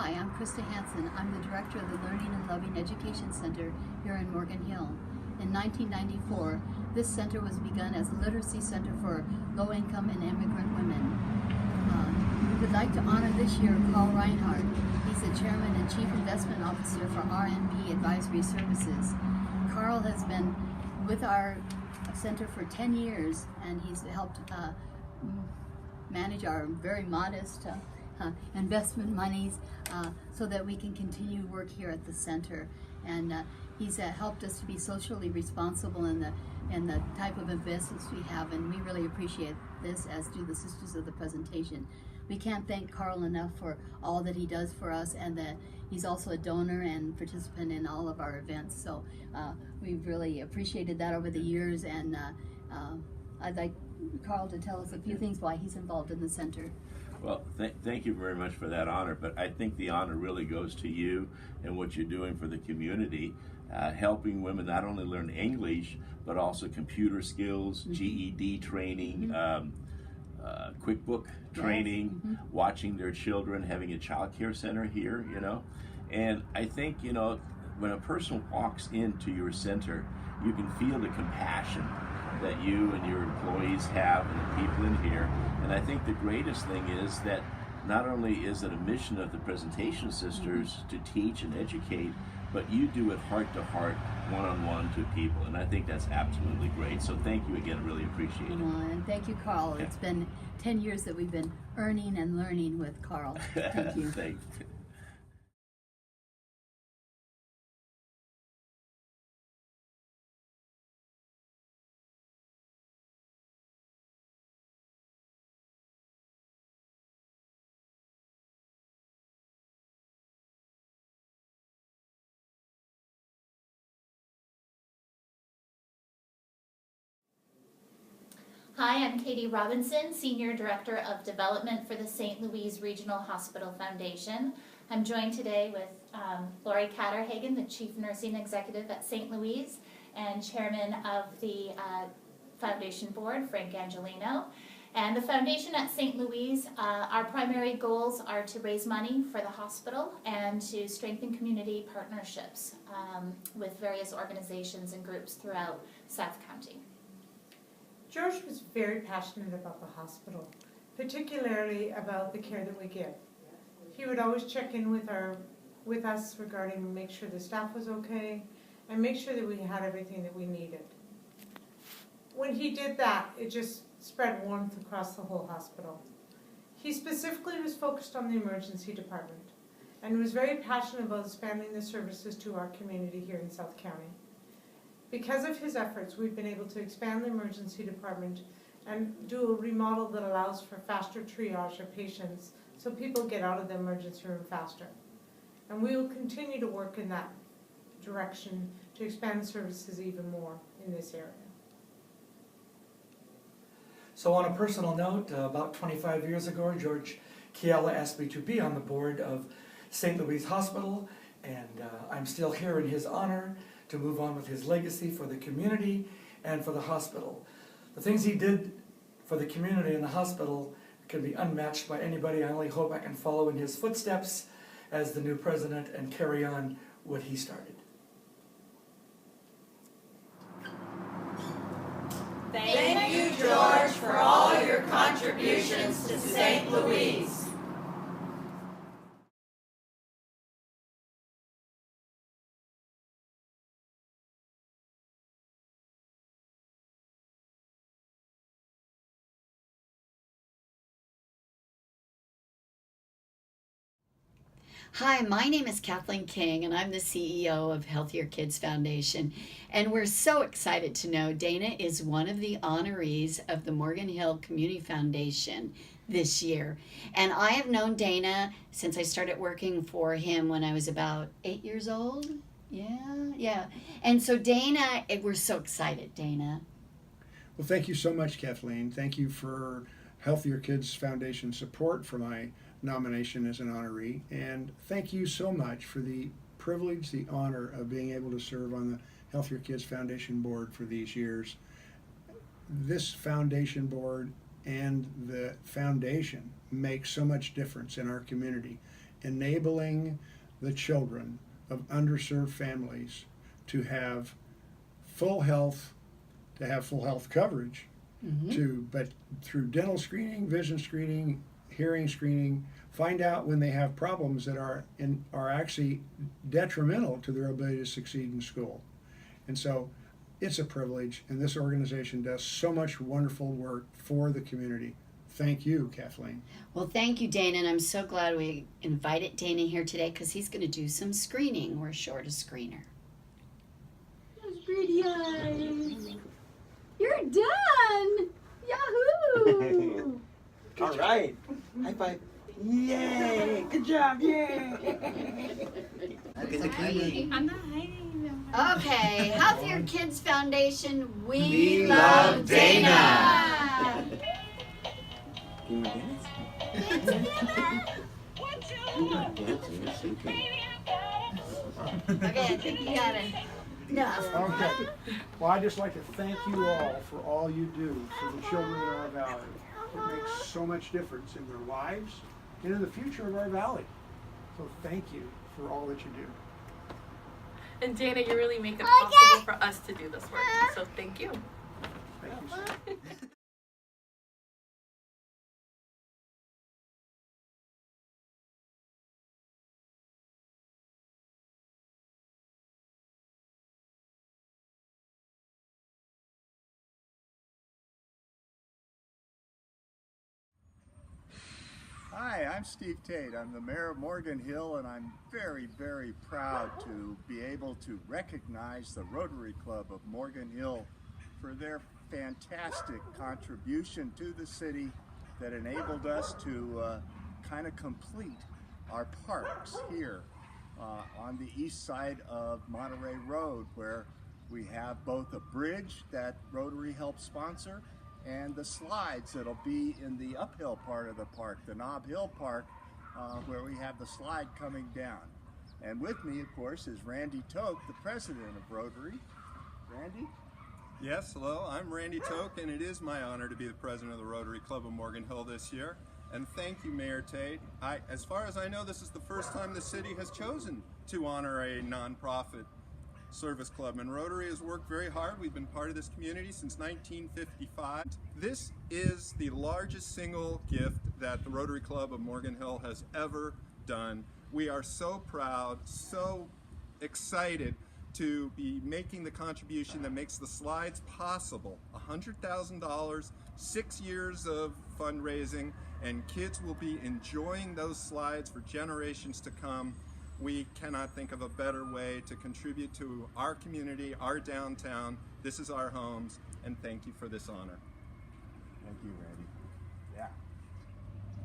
Hi, I'm Krista Hansen. I'm the director of the Learning and Loving Education Center here in Morgan Hill. In 1994, this center was begun as a literacy center for low-income and immigrant women. We would like to honor this year Carl Reinhardt. He's the chairman and chief investment officer for RNB Advisory Services. Carl has been with our center for 10 years, and he's helped manage our very modest investment monies so that we can continue work here at the center. And he's helped us to be socially responsible in the type of investments we have, and we really appreciate this, as do the sisters of the presentation. We can't thank Carl enough for all that he does for us, and that he's also a donor and participant in all of our events. So we've really appreciated that over the years, and I'd like Carl to tell us a few things why he's involved in the center. Well, thank you very much for that honor, but I think the honor really goes to you and what you're doing for the community, helping women not only learn English, but also computer skills, GED training, QuickBook training, watching their children, having a child care center here, And I think, when a person walks into your center, you can feel the compassion that you and your employees have and the people in here. And I think the greatest thing is that not only is it a mission of the Presentation Sisters to teach and educate, but you do it heart to heart, one-on-one to people, and I think that's absolutely great. So thank you again, really appreciate it. And thank you, Carl. It's been 10 years that we've been earning and learning with Carl. Thank you. Thanks. Hi, I'm Katie Robinson, Senior Director of Development for the St. Louis Regional Hospital Foundation. I'm joined today with Lori Catterhagen, the Chief Nursing Executive at St. Louis, and Chairman of the Foundation Board, Frank Angelino. And the Foundation at St. Louis, our primary goals are to raise money for the hospital and to strengthen community partnerships with various organizations and groups throughout South County. George was very passionate about the hospital, particularly about the care that we give. He would always check in with us regarding make sure the staff was okay and make sure that we had everything that we needed. When he did that, it just spread warmth across the whole hospital. He specifically was focused on the emergency department and was very passionate about expanding the services to our community here in South County. Because of his efforts, we've been able to expand the emergency department and do a remodel that allows for faster triage of patients so people get out of the emergency room faster. And we will continue to work in that direction to expand services even more in this area. So on a personal note, about 25 years ago, George Kiala asked me to be on the board of St. Louis Hospital, and I'm still here in his honor to move on with his legacy for the community and for the hospital. The things he did for the community and the hospital can be unmatched by anybody. I only hope I can follow in his footsteps as the new president and carry on what he started. Thank you, George, for all your contributions to St. Louis. Hi, my name is Kathleen King, and I'm the CEO of Healthier Kids Foundation. And we're so excited to know Dana is one of the honorees of the Morgan Hill Community Foundation this year. And I have known Dana since I started working for him when I was about 8 years old. Yeah. And so Dana, we're so excited, Dana. Well, thank you so much, Kathleen. Thank you for Healthier Kids Foundation support for my nomination as an honoree, and thank you so much for the privilege, the honor of being able to serve on the Healthier Kids Foundation board for these years. This foundation board and the foundation make so much difference in our community, enabling the children of underserved families to have full health, coverage, but through dental screening, vision screening, hearing screening, find out when they have problems that are actually detrimental to their ability to succeed in school. And so it's a privilege, and this organization does so much wonderful work for the community. Thank you, Kathleen. Well, thank you, Dana, and I'm so glad we invited Dana here today because he's going to do some screening. We're short a screener. Those pretty eyes. You're done. Yahoo! All right. High five. Yay! Good job! Yay! Look at the camera. I'm not hiding them. Okay, Healthier Kids Foundation, We love Dana. You want to dance? You want to dance? You're so cute. Okay, I think you got it. Enough. Okay. Well, I'd just like to thank you all for all you do for the children in our valley. It makes so much difference in their lives and in the future of our valley. So thank you for all that you do. And Dana, you really make it possible for us to do this work. So thank you. Thank you so much. Hi, I'm Steve Tate. I'm the mayor of Morgan Hill, and I'm very, very proud to be able to recognize the Rotary Club of Morgan Hill for their fantastic contribution to the city that enabled us to kind of complete our parks here on the east side of Monterey Road, where we have both a bridge that Rotary helped sponsor and the slides that'll be in the uphill part of the park, the Knob Hill Park, where we have the slide coming down. And with me, of course, is Randy Toke, the president of Rotary. Randy? Yes, hello, I'm Randy Toke, and it is my honor to be the president of the Rotary Club of Morgan Hill this year. And thank you, Mayor Tate. As far as I know, this is the first time the city has chosen to honor a nonprofit service club, and Rotary has worked very hard. We've been part of this community since 1955. This is the largest single gift that the Rotary Club of Morgan Hill has ever done. We are so proud, so excited to be making the contribution that makes the slides possible. $100,000, 6 years of fundraising, and kids will be enjoying those slides for generations to come. We cannot think of a better way to contribute to our community, our downtown. This is our homes, and thank you for this honor. Thank you, Randy. Yeah.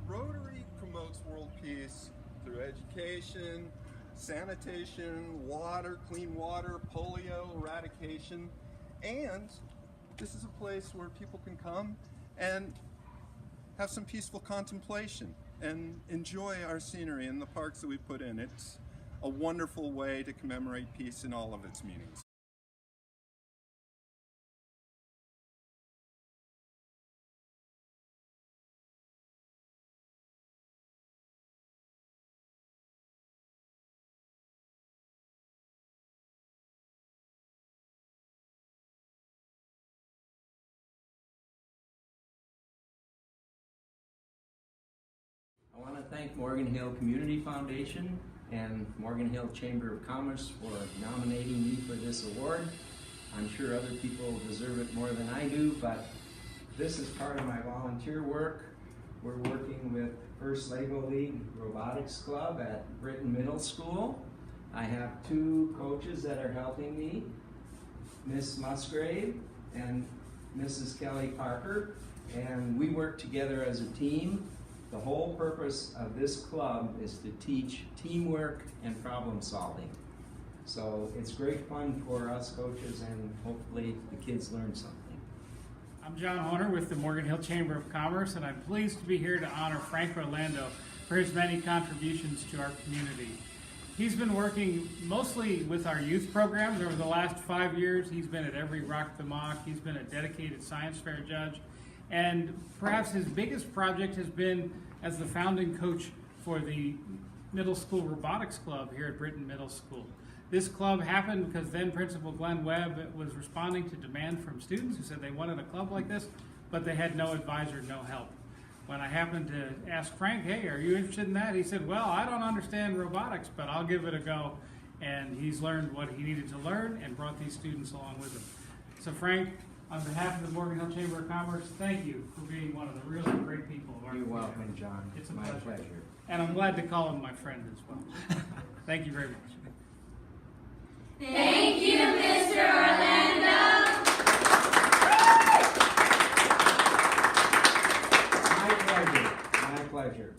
Rotary promotes world peace through education, sanitation, water, clean water, polio eradication, and this is a place where people can come and have some peaceful contemplation and enjoy our scenery and the parks that we put in. It's a wonderful way to commemorate peace in all of its meanings. I want to thank Morgan Hill Community Foundation and Morgan Hill Chamber of Commerce for nominating me for this award. I'm sure other people deserve it more than I do, but this is part of my volunteer work. We're working with First Lego League Robotics Club at Britton Middle School. I have two coaches that are helping me, Miss Musgrave and Mrs. Kelly Parker, and we work together as a team. The whole purpose of this club is to teach teamwork and problem solving. So it's great fun for us coaches, and hopefully the kids learn something. I'm John Horner with the Morgan Hill Chamber of Commerce, and I'm pleased to be here to honor Frank Orlando for his many contributions to our community. He's been working mostly with our youth programs over the last 5 years. He's been at every Rock the Mock. He's been a dedicated science fair judge. And perhaps his biggest project has been as the founding coach for the middle school robotics club here at Britton Middle School. This club happened because then Principal Glenn Webb was responding to demand from students who said they wanted a club like this, but they had no advisor, no help. When I happened to ask Frank, hey, are you interested in that? He said, well, I don't understand robotics, but I'll give it a go. And he's learned what he needed to learn and brought these students along with him. So Frank, on behalf of the Morgan Hill Chamber of Commerce, thank you for being one of the really great people of our You're community. welcome, John. It's a My pleasure. And I'm glad to call him my friend as well. Thank you very much. Thank you, Mr. Orlando. My pleasure. My pleasure.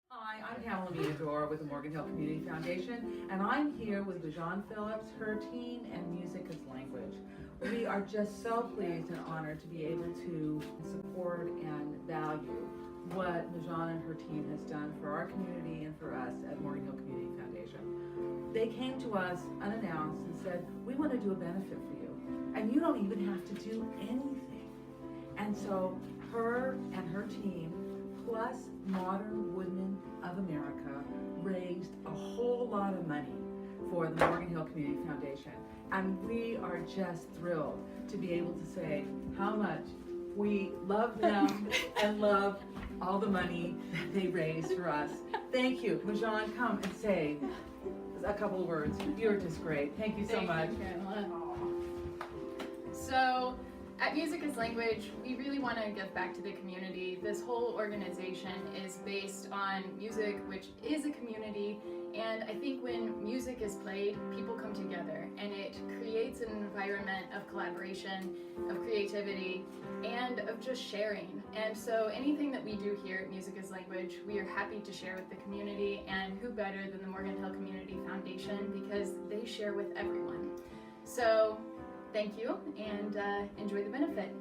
Hi, I'm Pamela Meador with the Morgan Hill Community Foundation, and I'm here with Bijan Phillips, her team, and Music as Language. We are just so pleased and honored to be able to support and value what Bijan and her team has done for our community and for us at Morgan Hill Community Foundation. They came to us unannounced and said, we want to do a benefit for you, and you don't even have to do anything. And so her and her team, plus Modern Woodmen of America, raised a whole lot of money for the Morgan Hill Community Foundation. And we are just thrilled to be able to say how much we love them and love all the money that they raised for us. Thank you. Bijan, come and say a couple of words. You're just great. Thank you so much. So, at Music as Language, we really want to give back to the community. This whole organization is based on music, which is a community, and I think when music is played, people come together, and it creates an environment of collaboration, of creativity, and of just sharing. And so anything that we do here at Music as Language, we are happy to share with the community, and who better than the Morgan Hill Community Foundation, because they share with everyone. So, thank you, and enjoy the benefit.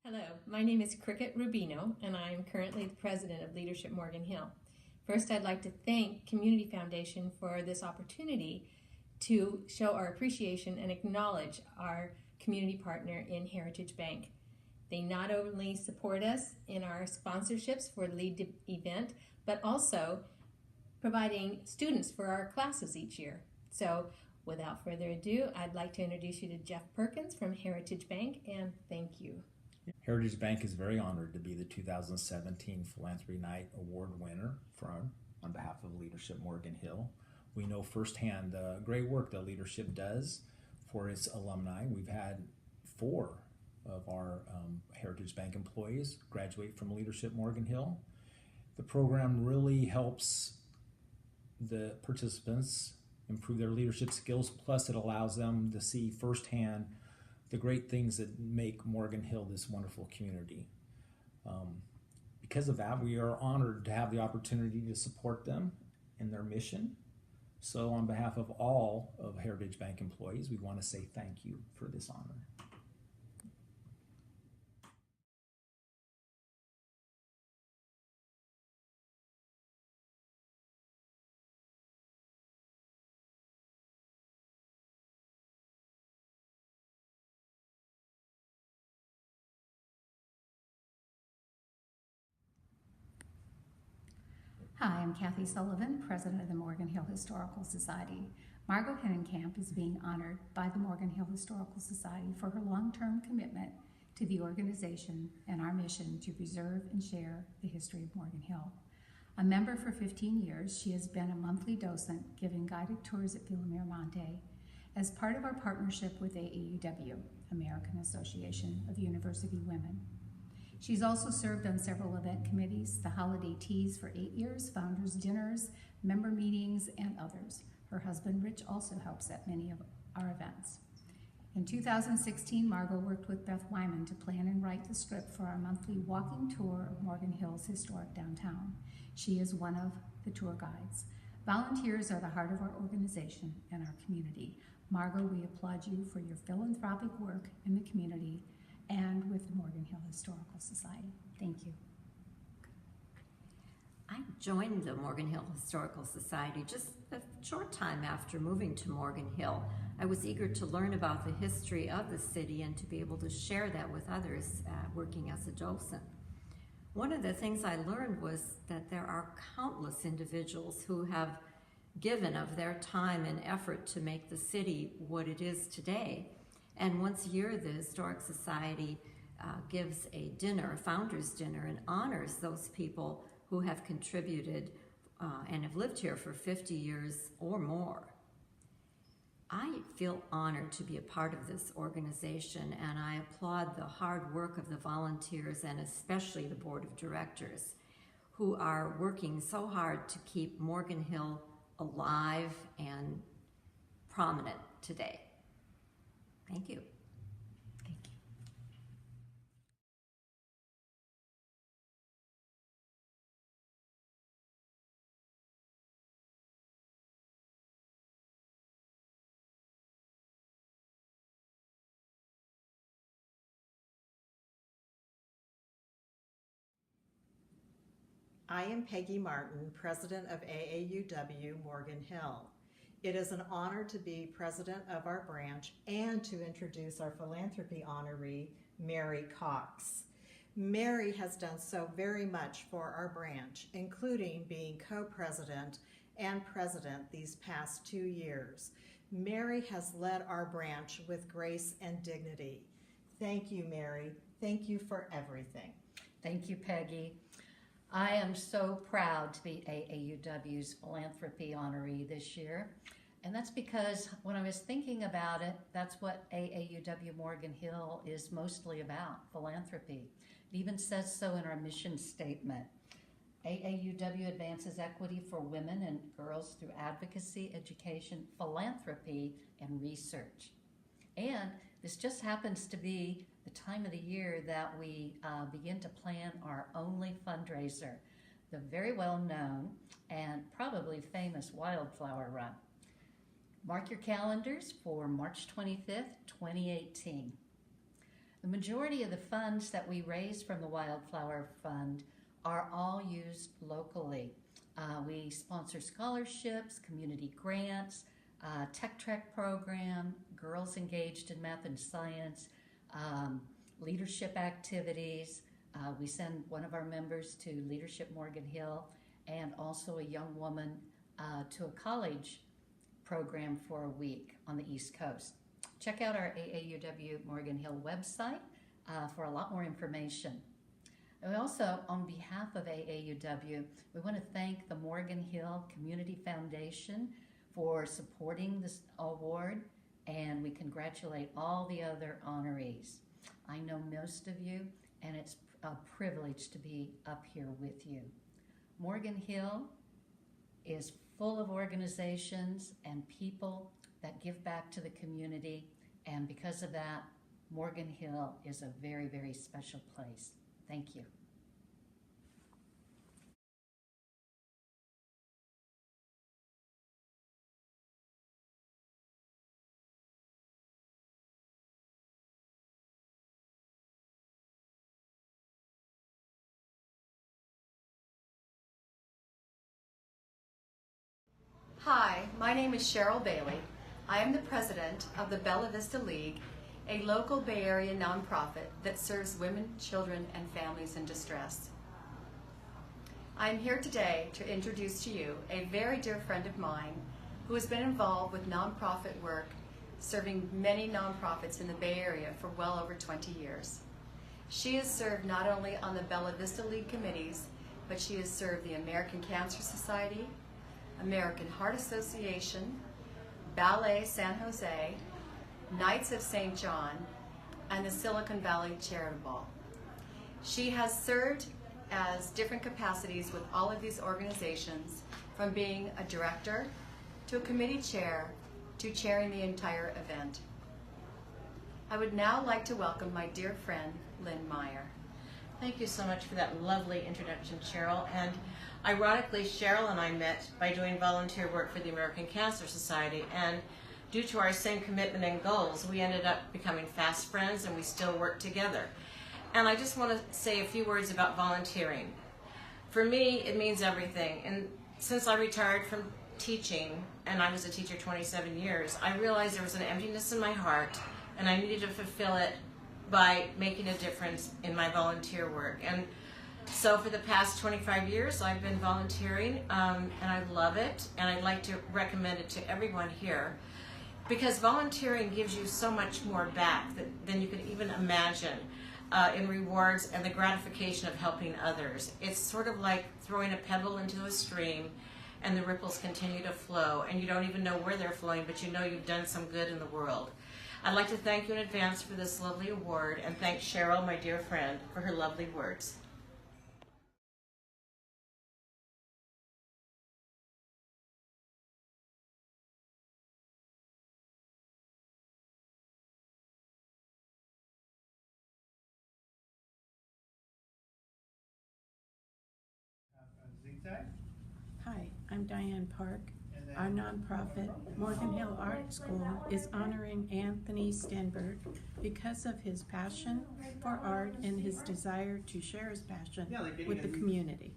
Hello, my name is Cricket Rubino, and I am currently the president of Leadership Morgan Hill. First, I'd like to thank Community Foundation for this opportunity to show our appreciation and acknowledge our community partner in Heritage Bank. They not only support us in our sponsorships for the lead event, but also providing students for our classes each year. So, without further ado, I'd like to introduce you to Jeff Perkins from Heritage Bank, and thank you. Heritage Bank is very honored to be the 2017 Philanthropy Night Award winner on behalf of Leadership Morgan Hill. We know firsthand the great work that Leadership does for its alumni. We've had 4 of our Heritage Bank employees graduate from Leadership Morgan Hill. The program really helps the participants improve their leadership skills, plus it allows them to see firsthand the great things that make Morgan Hill this wonderful community. Because of that, we are honored to have the opportunity to support them in their mission. So on behalf of all of Heritage Bank employees, we want to say thank you for this honor. Hi, I'm Kathy Sullivan, President of the Morgan Hill Historical Society. Margot Hennenkamp is being honored by the Morgan Hill Historical Society for her long-term commitment to the organization and our mission to preserve and share the history of Morgan Hill. A member for 15 years, she has been a monthly docent giving guided tours at Montage as part of our partnership with AAUW, American Association of University Women. She's also served on several event committees, the holiday teas for 8 years, founders dinners, member meetings, and others. Her husband, Rich, also helps at many of our events. In 2016, Margot worked with Beth Wyman to plan and write the script for our monthly walking tour of Morgan Hill's historic downtown. She is one of the tour guides. Volunteers are the heart of our organization and our community. Margot, we applaud you for your philanthropic work in the community and with the Morgan Hill Historical Society. Thank you. I joined the Morgan Hill Historical Society just a short time after moving to Morgan Hill. I was eager to learn about the history of the city and to be able to share that with others working as a docent. One of the things I learned was that there are countless individuals who have given of their time and effort to make the city what it is today. And once a year, the Historic Society gives a dinner, a founder's dinner, and honors those people who have contributed and have lived here for 50 years or more. I feel honored to be a part of this organization, and I applaud the hard work of the volunteers and especially the board of directors who are working so hard to keep Morgan Hill alive and prominent today. Thank you. I am Peggy Martin, President of AAUW Morgan Hill. It is an honor to be President of our branch and to introduce our philanthropy honoree, Mary Cox. Mary has done so very much for our branch, including being co-president and president these past 2 years. Mary has led our branch with grace and dignity. Thank you, Mary. Thank you for everything. Thank you, Peggy. I am so proud to be AAUW's philanthropy honoree this year. And that's because when I was thinking about it, that's what AAUW Morgan Hill is mostly about, philanthropy. It even says so in our mission statement. AAUW advances equity for women and girls through advocacy, education, philanthropy, and research. And this just happens to be the time of the year that we begin to plan our only fundraiser, the very well-known and probably famous Wildflower Run. Mark your calendars for March 25th, 2018. The majority of the funds that we raise from the Wildflower Fund are all used locally. We sponsor scholarships, community grants, Tech Trek program, girls engaged in math and science, leadership activities. We send one of our members to Leadership Morgan Hill and also a young woman to a college program for a week on the East Coast. Check out our AAUW Morgan Hill website for a lot more information. And we also, on behalf of AAUW, we want to thank the Morgan Hill Community Foundation for supporting this award, and we congratulate all the other honorees. I know most of you, and it's a privilege to be up here with you. Morgan Hill is full of organizations and people that give back to the community, and because of that, Morgan Hill is a very, very special place. Thank you. Hi, my name is Cheryl Bailey. I am the president of the Bella Vista League, a local Bay Area nonprofit that serves women, children, and families in distress. I am here today to introduce to you a very dear friend of mine who has been involved with nonprofit work, serving many nonprofits in the Bay Area for well over 20 years. She has served not only on the Bella Vista League committees, but she has served the American Cancer Society, American Heart Association, Ballet San Jose, Knights of St. John, and the Silicon Valley Charitable. She has served as different capacities with all of these organizations, from being a director to a committee chair to chairing the entire event. I would now like to welcome my dear friend, Lynn Meyer. Thank you so much for that lovely introduction, Cheryl. And ironically, Cheryl and I met by doing volunteer work for the American Cancer Society. And due to our same commitment and goals, we ended up becoming fast friends, and we still work together. And I just want to say a few words about volunteering. For me, it means everything. And since I retired from teaching, and I was a teacher 27 years, I realized there was an emptiness in my heart, and I needed to fulfill it by making a difference in my volunteer work. And so for the past 25 years, I've been volunteering, and I love it, and I'd like to recommend it to everyone here, because volunteering gives you so much more back than you could even imagine in rewards and the gratification of helping others. It's sort of like throwing a pebble into a stream, and the ripples continue to flow, and you don't even know where they're flowing, but you know you've done some good in the world. I'd like to thank you in advance for this lovely award, and thank Cheryl, my dear friend, for her lovely words. Hi, I'm Diane Park. Our nonprofit, Morgan Hill Art School, is honoring Anthony Stenberg because of his passion for art and his desire to share his passion with the community.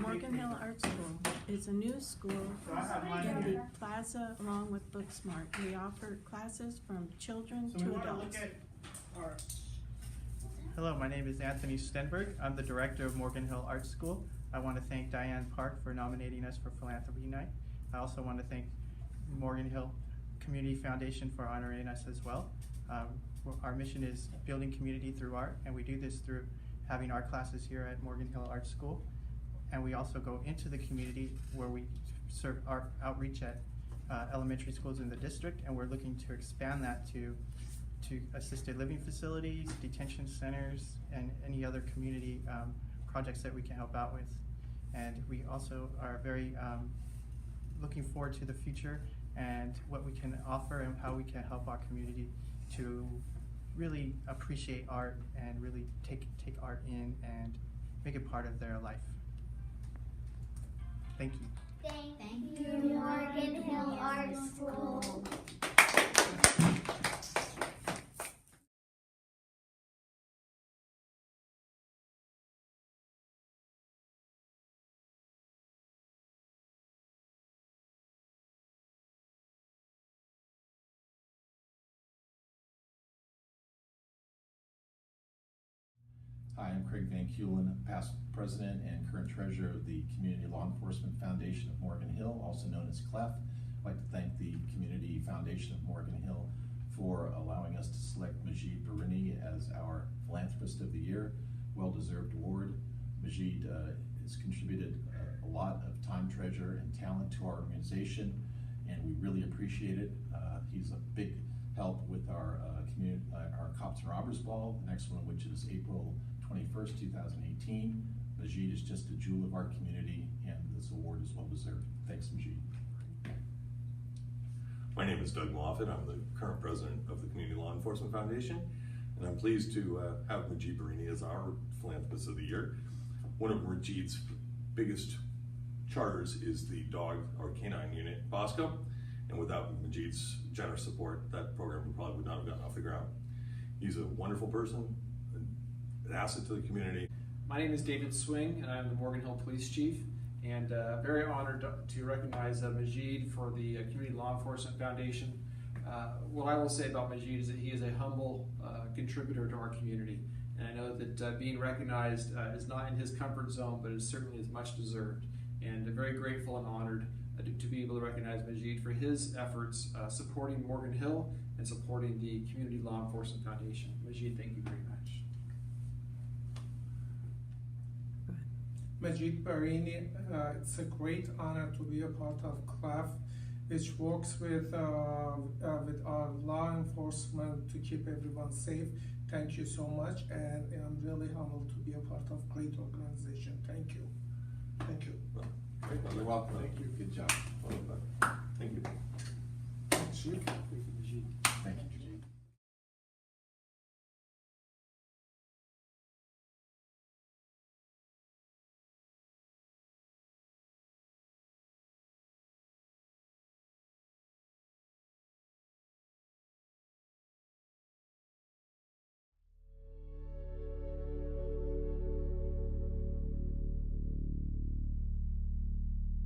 Morgan Hill Art School is a new school in the plaza along with Booksmart. We offer classes from children to adults. Hello, my name is Anthony Stenberg. I'm the director of Morgan Hill Art School. I want to thank Diane Park for nominating us for Philanthropy Night. I also want to thank Morgan Hill Community Foundation for honoring us as well. Our mission is building community through art, and we do this through having art classes here at Morgan Hill Art School. And we also go into the community where we serve art outreach at elementary schools in the district, and we're looking to expand that to assisted living facilities, detention centers, and any other community projects that we can help out with. And we also are very looking forward to the future and what we can offer and how we can help our community to really appreciate art and really take art in and make it part of their life. Thank you. Thank you, Morgan Hill Art School. Hi, I'm Craig Van Keulen, past president and current treasurer of the Community Law Enforcement Foundation of Morgan Hill, also known as CLEF. I'd like to thank the Community Foundation of Morgan Hill for allowing us to select Majid Barini as our Philanthropist of the Year. Well-deserved award. Majid has contributed a lot of time, treasure, and talent to our organization, and we really appreciate it. He's a big help with our Cops and Robbers Ball, the next one, which is April 21st, 2018. Majid is just a jewel of our community, and this award is well deserved. Thanks, Majid. My name is Doug Moffett. I'm the current president of the Community Law Enforcement Foundation, and I'm pleased to have Majid Barini as our Philanthropist of the Year. One of Majid's biggest charters is the dog or canine unit, Bosco, and without Majid's generous support, that program probably would not have gotten off the ground. He's a wonderful person, an asset to the community. My name is David Swing, and I'm the Morgan Hill Police Chief, and very honored to recognize Majid for the Community Law Enforcement Foundation. What I will say about Majid is that he is a humble contributor to our community, and I know that being recognized is not in his comfort zone, but it certainly is much deserved, and very grateful and honored to be able to recognize Majid for his efforts supporting Morgan Hill and supporting the Community Law Enforcement Foundation. Majid, thank you very much. Majid Barini, it's a great honor to be a part of CLEF, which works with our law enforcement to keep everyone safe. Thank you so much, and I'm really humbled to be a part of a great organization. Thank you. Thank you. You're welcome. Thank you. Good job. Well done. Thank you. Chief.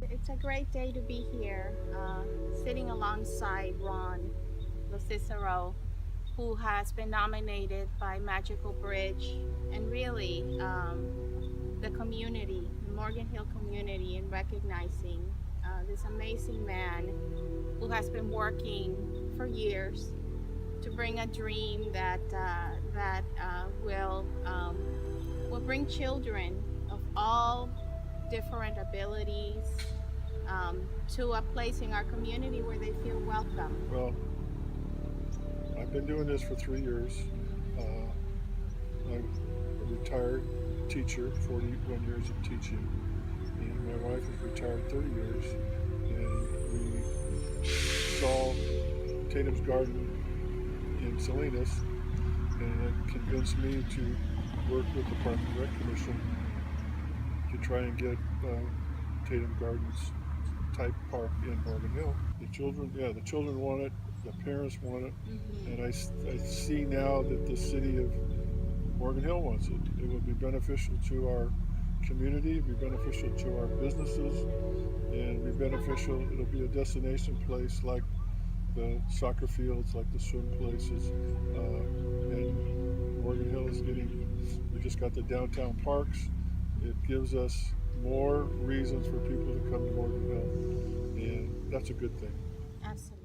It's a great day to be here, sitting alongside Ron Cicero, who has been nominated by Magical Bridge and really the community, the Morgan Hill community, in recognizing this amazing man who has been working for years to bring a dream that will bring children of all different abilities to a place in our community where they feel welcome. Well, I've been doing this for 3 years. I'm a retired teacher, 41 years of teaching, and my wife is retired 30 years, and we saw Tatum's Garden in Salinas, and it convinced me to work with the Park and Rec Commission to try and get Tatum Gardens type park in Morgan Hill. The children want it, the parents want it, and I see now that the city of Morgan Hill wants it. It will be beneficial to our community, be beneficial to our businesses, and be beneficial. It'll be a destination place like the soccer fields, like the swim places, and Morgan Hill is we just got the downtown parks. It gives us more reasons for people to come to Morgan Hill, and that's a good thing. Absolutely.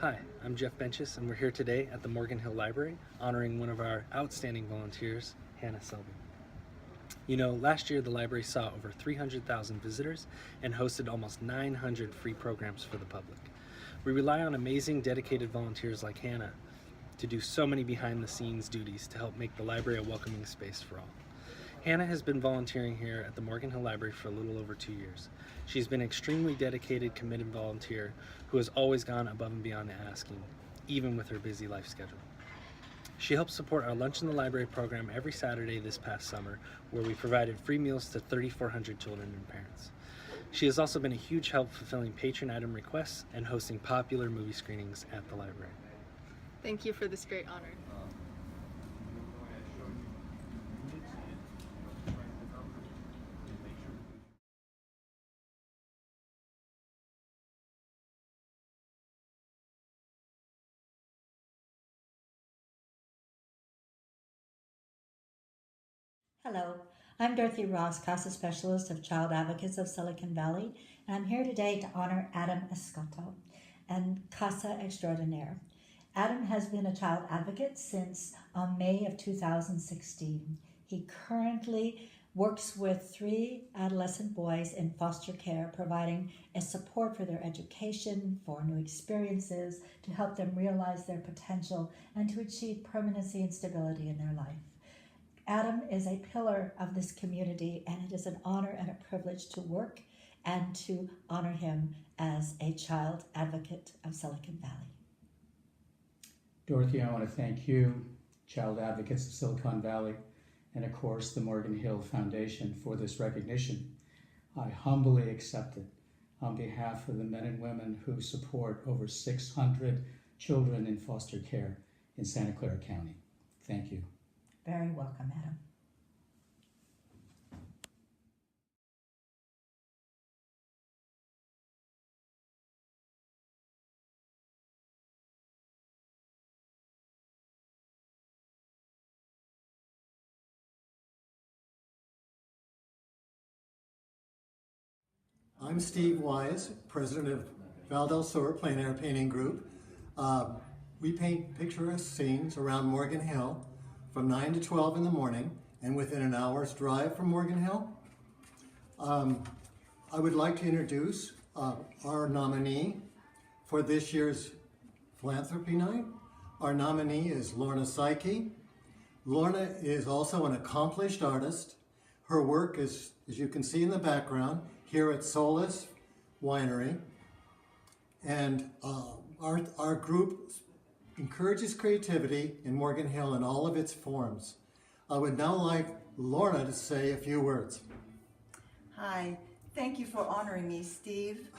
Hi, I'm Jeff Benches, and we're here today at the Morgan Hill Library honoring one of our outstanding volunteers, Hannah Selby. You know, last year the library saw over 300,000 visitors and hosted almost 900 free programs for the public. We rely on amazing, dedicated volunteers like Hannah to do so many behind-the-scenes duties to help make the library a welcoming space for all. Hannah has been volunteering here at the Morgan Hill Library for a little over 2 years. She's been an extremely dedicated, committed volunteer who has always gone above and beyond asking, even with her busy life schedule. She helps support our Lunch in the Library program every Saturday this past summer, where we provided free meals to 3,400 children and parents. She has also been a huge help fulfilling patron item requests and hosting popular movie screenings at the library. Thank you for this great honor. Hello, I'm Dorothy Ross, CASA Specialist of Child Advocates of Silicon Valley, and I'm here today to honor Adam Escoto and CASA Extraordinaire. Adam has been a child advocate since May of 2016. He currently works with 3 adolescent boys in foster care, providing a support for their education, for new experiences, to help them realize their potential, and to achieve permanency and stability in their life. Adam is a pillar of this community, and it is an honor and a privilege to work and to honor him as a child advocate of Silicon Valley. Dorothy, I want to thank you, Child Advocates of Silicon Valley, and of course the Morgan Hill Foundation for this recognition. I humbly accept it on behalf of the men and women who support over 600 children in foster care in Santa Clara County. Thank you. Very welcome, Adam. I'm Steve Wise, president of Val del Sur Plein Air Painting Group. We paint picturesque scenes around Morgan Hill from 9 to 12 in the morning and within an hour's drive from Morgan Hill. I would like to introduce our nominee for this year's Philanthropy Night. Our nominee is Lorna Psyche. Lorna is also an accomplished artist. Her work is, as you can see in the background, here at Solace Winery. And our group encourages creativity in Morgan Hill in all of its forms. I would now like Lorna to say a few words. Hi, thank you for honoring me, Steve.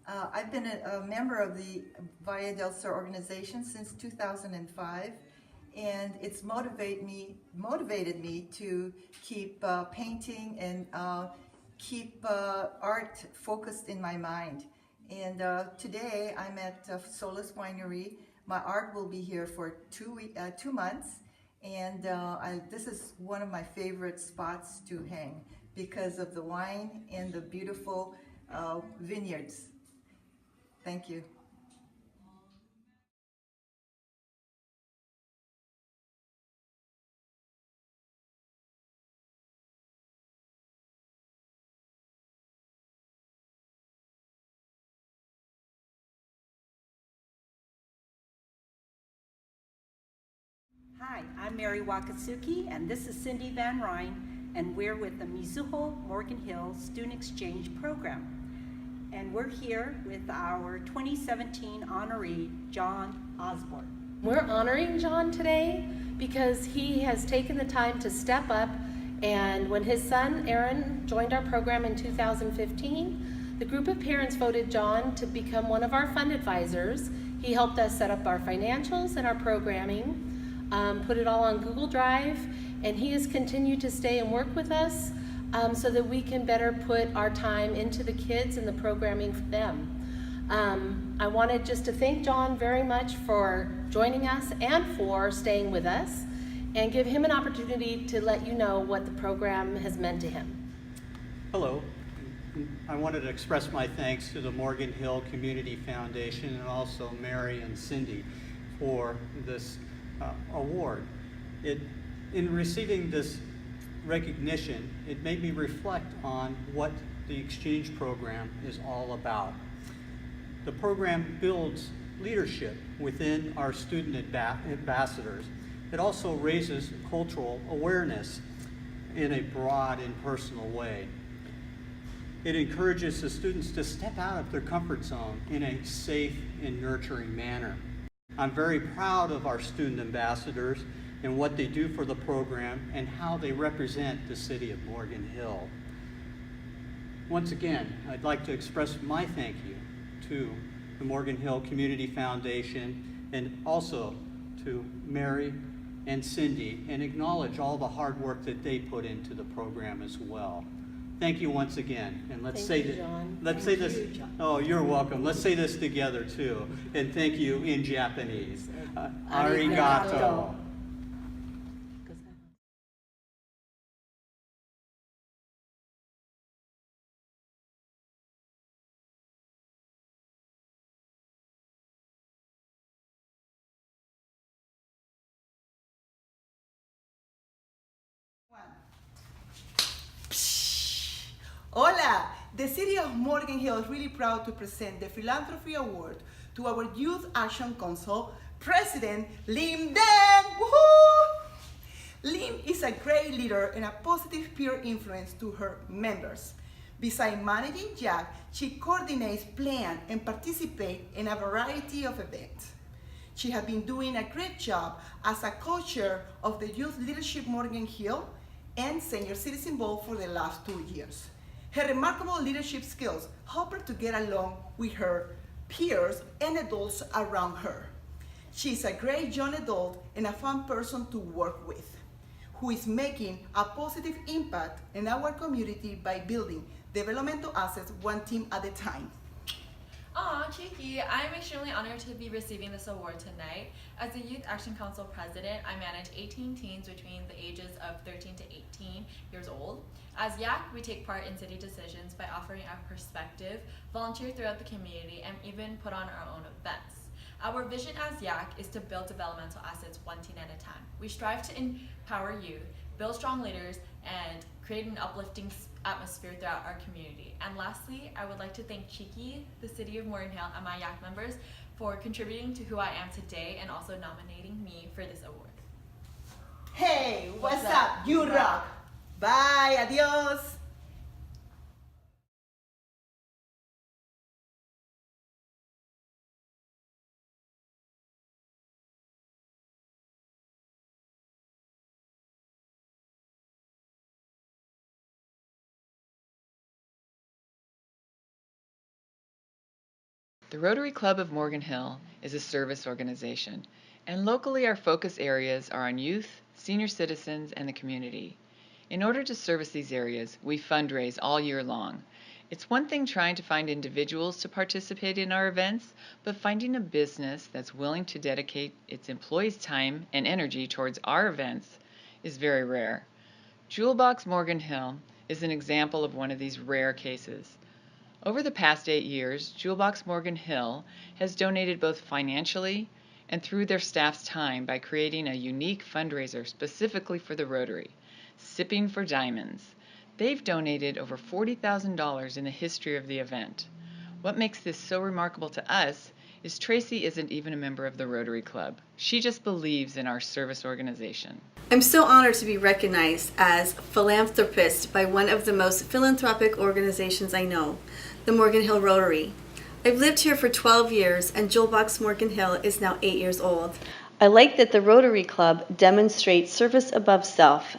I've been a member of the Valle del Sur organization since 2005, and it's motivated me to keep painting and keep art focused in my mind. And today I'm at Solace Winery. My art will be here for 2 months, and this is one of my favorite spots to hang because of the wine and the beautiful vineyards. Thank you. Hi, I'm Mary Wakatsuki, and this is Cindy Van Ryn, and we're with the Mizuho Morgan Hill Student Exchange Program. And we're here with our 2017 honoree, John Osborne. We're honoring John today because he has taken the time to step up, and when his son Aaron joined our program in 2015, the group of parents voted John to become one of our fund advisors. He helped us set up our financials and our programming, put it all on Google Drive, and he has continued to stay and work with us so that we can better put our time into the kids and the programming for them. I wanted just to thank John very much for joining us and for staying with us, and give him an opportunity to let you know what the program has meant to him. Hello, I wanted to express my thanks to the Morgan Hill Community Foundation and also Mary and Cindy for this award. In receiving this recognition, it made me reflect on what the exchange program is all about. The program builds leadership within our student ambassadors. It also raises cultural awareness in a broad and personal way. It encourages the students to step out of their comfort zone in a safe and nurturing manner. I'm very proud of our student ambassadors and what they do for the program and how they represent the city of Morgan Hill. Once again, I'd like to express my thank you to the Morgan Hill Community Foundation and also to Mary and Cindy, and acknowledge all the hard work that they put into the program as well. Thank you once again, and let's say this. Let's say this. Oh, you're welcome. Let's say this together too, and thank you in Japanese. Arigato. Hola! The City of Morgan Hill is really proud to present the Philanthropy Award to our Youth Action Council President, Lim Deng! Woohoo! Lim is a great leader and a positive peer influence to her members. Besides managing Jack, she coordinates, plans, and participates in a variety of events. She has been doing a great job as a co-chair of the Youth Leadership Morgan Hill and Senior Citizen Board for the last 2 years. Her remarkable leadership skills help her to get along with her peers and adults around her. She is a great young adult and a fun person to work with, who is making a positive impact in our community by building developmental assets one team at a time. Aw, Kiki, I'm extremely honored to be receiving this award tonight. As a Youth Action Council president, I manage 18 teens between the ages of 13 to 18 years old. As YAC, we take part in city decisions by offering our perspective, volunteer throughout the community, and even put on our own events. Our vision as YAC is to build developmental assets one teen at a time. We strive to empower youth, build strong leaders, and create an uplifting atmosphere throughout our community. And lastly, I would like to thank Chiki, the City of Morgan Hill, and my YAC members for contributing to who I am today and also nominating me for this award. Hey, what's up? You rock! Bye, adios! The Rotary Club of Morgan Hill is a service organization, and locally our focus areas are on youth, senior citizens, and the community. In order to service these areas, we fundraise all year long. It's one thing trying to find individuals to participate in our events, but finding a business that's willing to dedicate its employees' time and energy towards our events is very rare. Jewel Box Morgan Hill is an example of one of these rare cases. Over the past 8 years, Jewel Box Morgan Hill has donated both financially and through their staff's time by creating a unique fundraiser specifically for the Rotary, Sipping for Diamonds. They've donated over $40,000 in the history of the event. What makes this so remarkable to us is Tracy isn't even a member of the Rotary Club. She just believes in our service organization. I'm so honored to be recognized as Philanthropist by one of the most philanthropic organizations I know, the Morgan Hill Rotary. I've lived here for 12 years and Jewel Box Morgan Hill is now 8 years old. I like that the Rotary Club demonstrates service above self,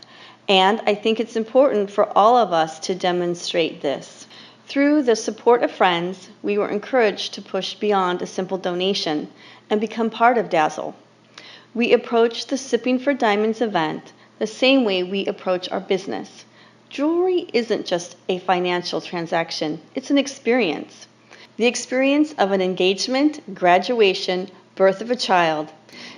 and I think it's important for all of us to demonstrate this. Through the support of friends, we were encouraged to push beyond a simple donation and become part of Dazzle. We approach the Sipping for Diamonds event the same way we approach our business. Jewelry isn't just a financial transaction, it's an experience. The experience of an engagement, graduation, birth of a child.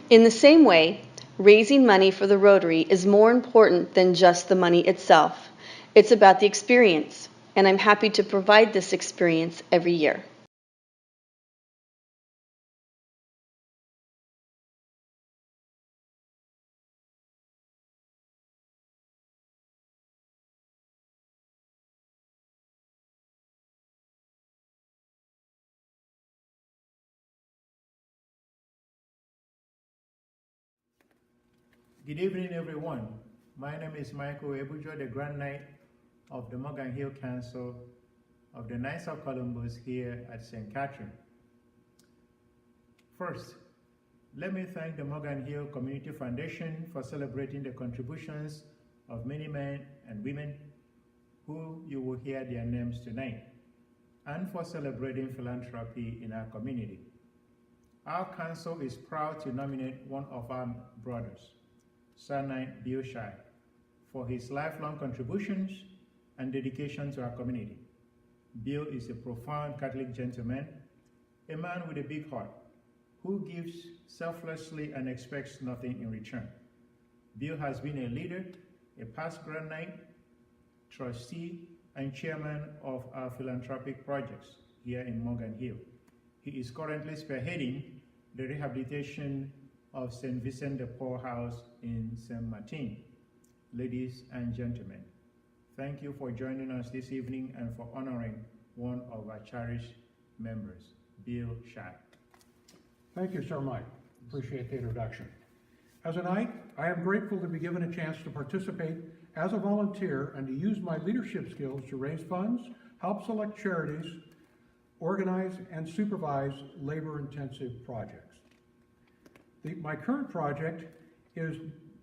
In the same way, raising money for the Rotary is more important than just the money itself. It's about the experience. and I'm happy to provide this experience every year. Good evening, everyone. My name is Michael Ebujo, the Grand Knight of the Morgan Hill Council of the Knights of Columbus here at St. Catherine. First, let me thank the Morgan Hill Community Foundation for celebrating the contributions of many men and women who you will hear their names tonight, and for celebrating philanthropy in our community. Our council is proud to nominate one of our brothers, Sir Knight Bill Shai, for his lifelong contributions and dedication to our community. Bill is a profound Catholic gentleman, a man with a big heart, who gives selflessly and expects nothing in return. Bill has been a leader, a past Grand Knight, trustee, and chairman of our philanthropic projects here in Morgan Hill. He is currently spearheading the rehabilitation of St. Vincent de Paul House in St. Martin. Ladies and gentlemen, thank you for joining us this evening and for honoring one of our cherished members, Bill Shai. Thank you, Sir Mike. Appreciate the introduction. As a Knight, I am grateful to be given a chance to participate as a volunteer and to use my leadership skills to raise funds, help select charities, organize and supervise labor-intensive projects. My current project is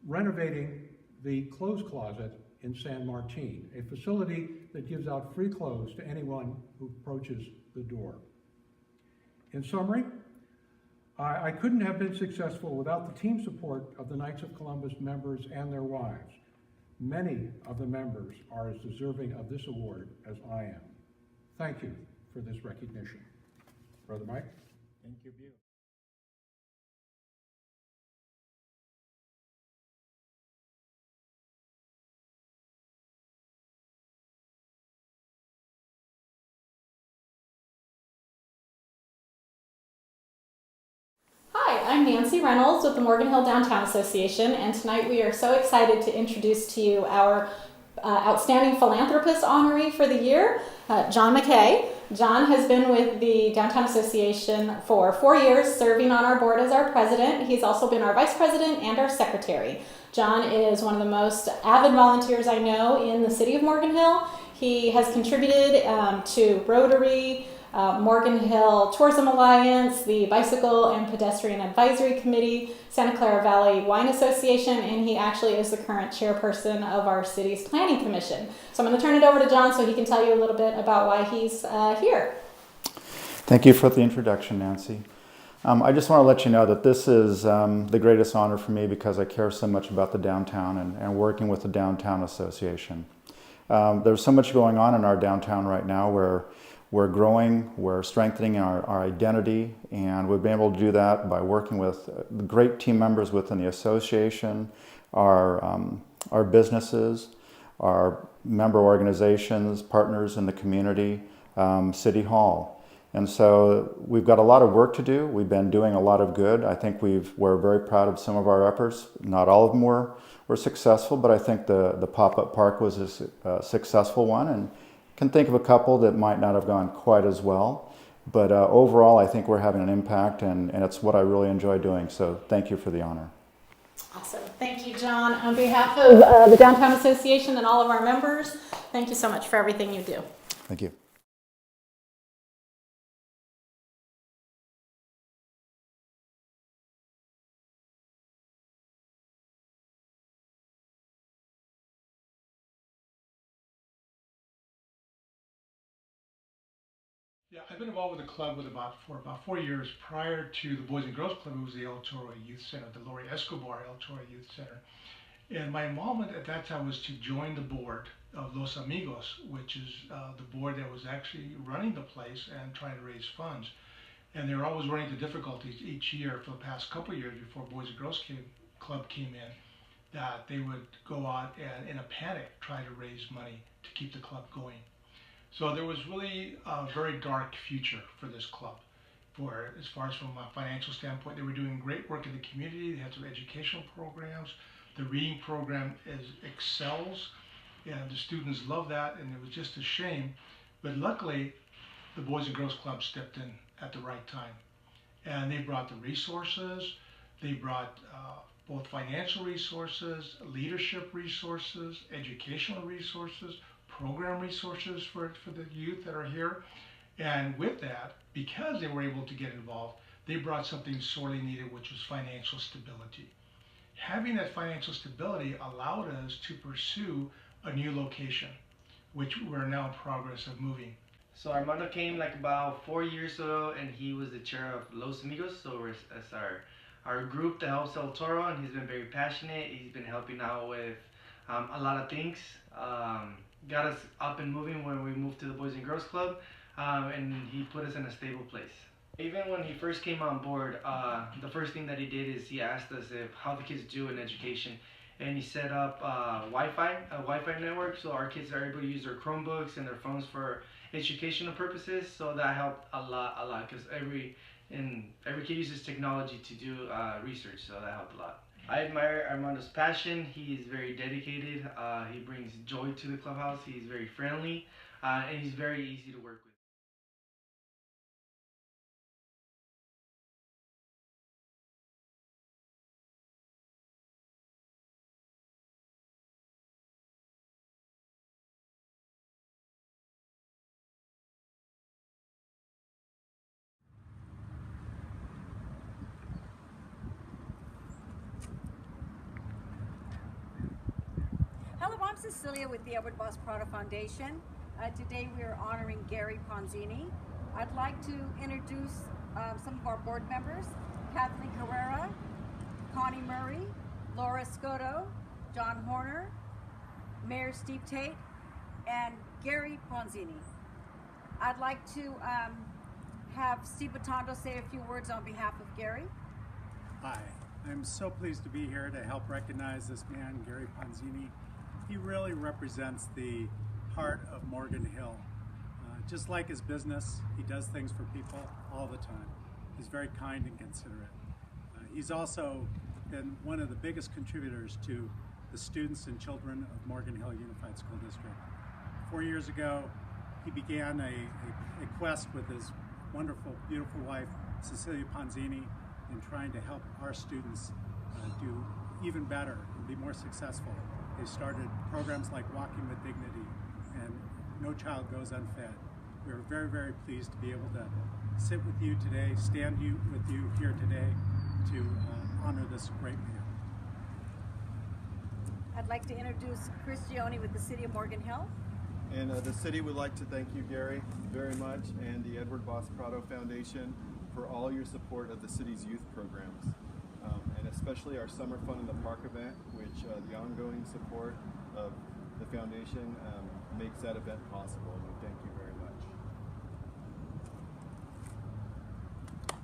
renovating the clothes closet in San Martin, a facility that gives out free clothes to anyone who approaches the door. In summary, I couldn't have been successful without the team support of the Knights of Columbus members and their wives. Many of the members are as deserving of this award as I am. Thank you for this recognition. Brother Mike? Thank you, Bill. Hi, I'm Nancy Reynolds with the Morgan Hill Downtown Association, and tonight we are so excited to introduce to you our Outstanding Philanthropist honoree for the year, John McKay. John has been with the Downtown Association for 4 years, serving on our board as our president. He's also been our vice president and our secretary. John is one of the most avid volunteers I know in the city of Morgan Hill. He has contributed to Rotary, Morgan Hill Tourism Alliance, the Bicycle and Pedestrian Advisory Committee, Santa Clara Valley Wine Association, and he actually is the current chairperson of our city's Planning Commission. So I'm going to turn it over to John so he can tell you a little bit about why he's here. Thank you for the introduction, Nancy. I just want to let you know that this is the greatest honor for me because I care so much about the downtown and working with the Downtown Association. There's so much going on in our downtown right now where we're growing, we're strengthening our identity, and we've been able to do that by working with great team members within the association, our businesses, our member organizations, partners in the community, City Hall. And so we've got a lot of work to do. We've been doing a lot of good. I think we're very proud of some of our efforts. Not all of them were successful, but I think the pop-up park was a successful one, and can think of a couple that might not have gone quite as well. But overall, I think we're having an impact, and it's what I really enjoy doing. So thank you for the honor. Awesome. Thank you, John. On behalf of the Downtown Association and all of our members, thank you so much for everything you do. Thank you. Yeah, I've been involved with the club for about 4 years. Prior to the Boys and Girls Club, it was the El Toro Youth Center, the Lori Escobar El Toro Youth Center. And my involvement at that time was to join the board of Los Amigos, which is the board that was actually running the place and trying to raise funds. And they were always running into difficulties each year for the past couple of years before Boys and Girls Club came in, that they would go out and in a panic try to raise money to keep the club going. So there was really a very dark future for this club. For as far as from a financial standpoint, they were doing great work in the community. They had some educational programs. The reading program excels, and the students love that, and it was just a shame. But luckily, the Boys and Girls Club stepped in at the right time. And they brought the resources, they brought both financial resources, leadership resources, educational resources, program resources for the youth that are here. And with that, because they were able to get involved, they brought something sorely needed, which was financial stability. Having that financial stability allowed us to pursue a new location, which we're now in progress of moving. So Armando came like about 4 years ago, and he was the chair of Los Amigos, so it's our group that helps El Toro, and he's been very passionate. He's been helping out with a lot of things. Got us up and moving when we moved to the Boys and Girls Club, and he put us in a stable place. Even when he first came on board, the first thing that he did is he asked us how the kids do in education. And he set up a Wi-Fi network, so our kids are able to use their Chromebooks and their phones for educational purposes. So that helped a lot, because every kid uses technology to do research, so that helped a lot. I admire Armando's passion. He is very dedicated. He brings joy to the clubhouse. He's very friendly, and he's very easy to work with. Hello, I'm Cecilia with the Edward Boss Prado Foundation. Today we are honoring Gary Ponzini. I'd like to introduce some of our board members: Kathleen Carrera, Connie Murray, Laura Scotto, John Horner, Mayor Steve Tate, and Gary Ponzini. I'd like to have Steve Botondo say a few words on behalf of Gary. Hi, I'm so pleased to be here to help recognize this man, Gary Ponzini. He really represents the heart of Morgan Hill. Just like his business, he does things for people all the time. He's very kind and considerate. He's also been one of the biggest contributors to the students and children of Morgan Hill Unified School District. 4 years ago, he began a quest with his wonderful, beautiful wife, Cecilia Ponzini, in trying to help our students do even better and be more successful. They started programs like Walking with Dignity and No Child Goes Unfed. We're very, very pleased to be able to sit with you today, stand with you here today to honor this great man. I'd like to introduce Chris Gioni with the City of Morgan Hill. And the city would like to thank you, Gary, very much, and the Edward Boss Prado Foundation for all your support of the city's youth programs. And especially our Summer Fun in the Park event, which the ongoing support of the foundation makes that event possible. And we thank you very much.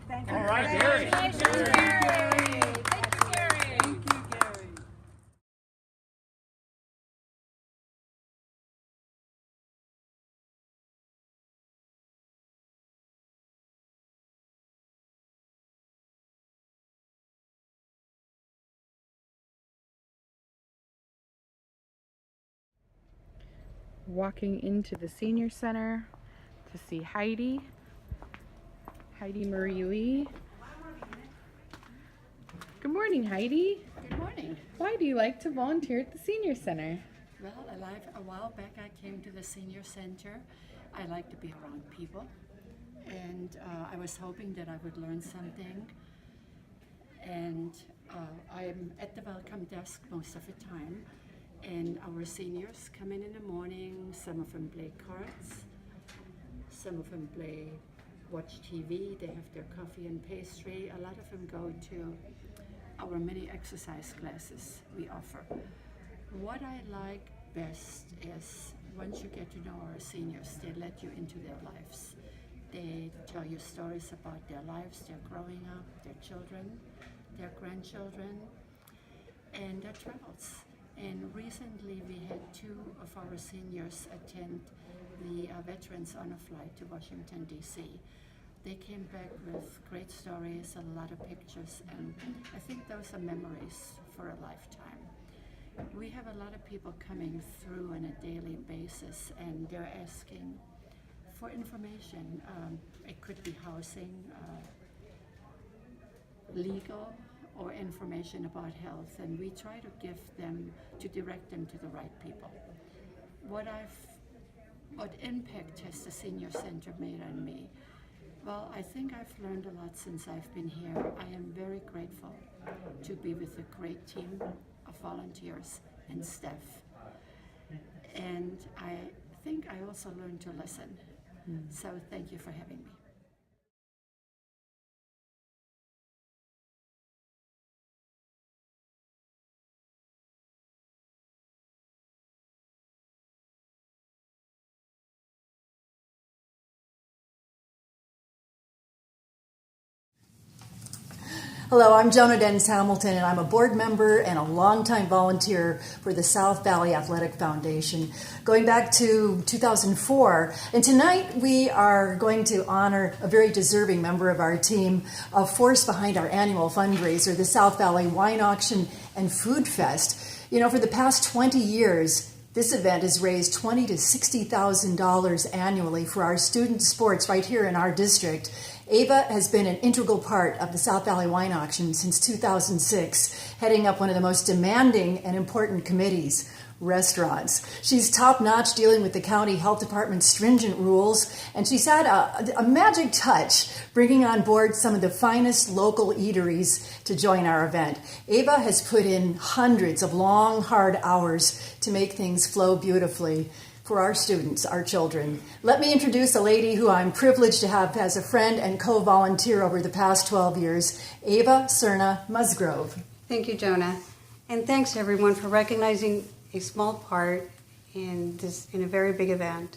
Thank you. All right, Gary. Thank you, Gary. Thank you, Gary. Thank you, Gary. Walking into the senior center to see Heidi Marie Lee. Good morning, Heidi. Good morning. Why do you like to volunteer at the senior center? Well, a while back I came to the senior center. I like to be around people, and I was hoping that I would learn something. And I'm at the welcome desk most of the time. And our seniors come in the morning. Some of them play cards. Some of them watch TV. They have their coffee and pastry. A lot of them go to our many exercise classes we offer. What I like best is once you get to know our seniors, they let you into their lives. They tell you stories about their lives, their growing up, their children, their grandchildren, and their travels. And recently we had 2 of our seniors attend the veterans on a flight to Washington, D.C. They came back with great stories, a lot of pictures, and I think those are memories for a lifetime. We have a lot of people coming through on a daily basis, and they're asking for information. It could be housing, legal, or information about health, and we try to give them, to direct them to the right people. What impact has the Senior Center made on me? Well, I think I've learned a lot since I've been here. I am very grateful to be with a great team of volunteers and staff. And I think I also learned to listen. So thank you for having me. Hello, I'm Jonah Dennis Hamilton, and I'm a board member and a longtime volunteer for the South Valley Athletic Foundation, going back to 2004. And tonight we are going to honor a very deserving member of our team, a force behind our annual fundraiser, the South Valley Wine Auction and Food Fest. You know, for the past 20 years, this event has raised $20,000 to $60,000 annually for our student sports right here in our district. Ava has been an integral part of the South Valley Wine Auction since 2006, heading up one of the most demanding and important committees, restaurants. She's top-notch dealing with the county health department's stringent rules, and she's had a magic touch bringing on board some of the finest local eateries to join our event. Ava has put in hundreds of long, hard hours to make things flow beautifully for our students, our children. Let me introduce a lady who I'm privileged to have as a friend and co-volunteer over the past 12 years, Ava Cerna Musgrove. Thank you, Jonah. And thanks, everyone, for recognizing a small part in a very big event.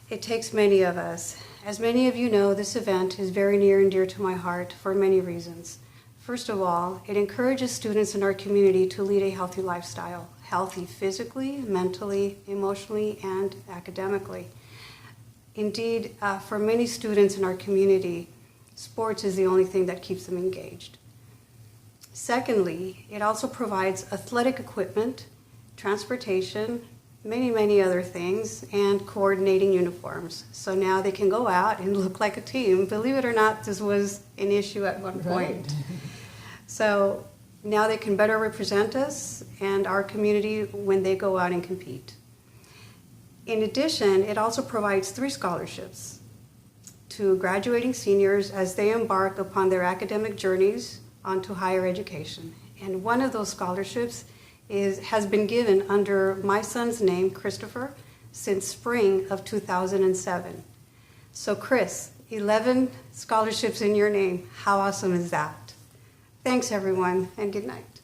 It takes many of us. As many of you know, this event is very near and dear to my heart for many reasons. First of all, it encourages students in our community to lead a healthy lifestyle, healthy physically, mentally, emotionally, and academically. Indeed, for many students in our community, sports is the only thing that keeps them engaged. Secondly, it also provides athletic equipment, transportation, many other things, and coordinating uniforms. So now they can go out and look like a team. Believe it or not, this was an issue at one point. So now they can better represent us and our community when they go out and compete. In addition, it also provides 3 scholarships to graduating seniors as they embark upon their academic journeys onto higher education. And one of those scholarships has been given under my son's name, Christopher, since spring of 2007. So Chris, 11 scholarships in your name. How awesome is that? Thanks, everyone, and good night.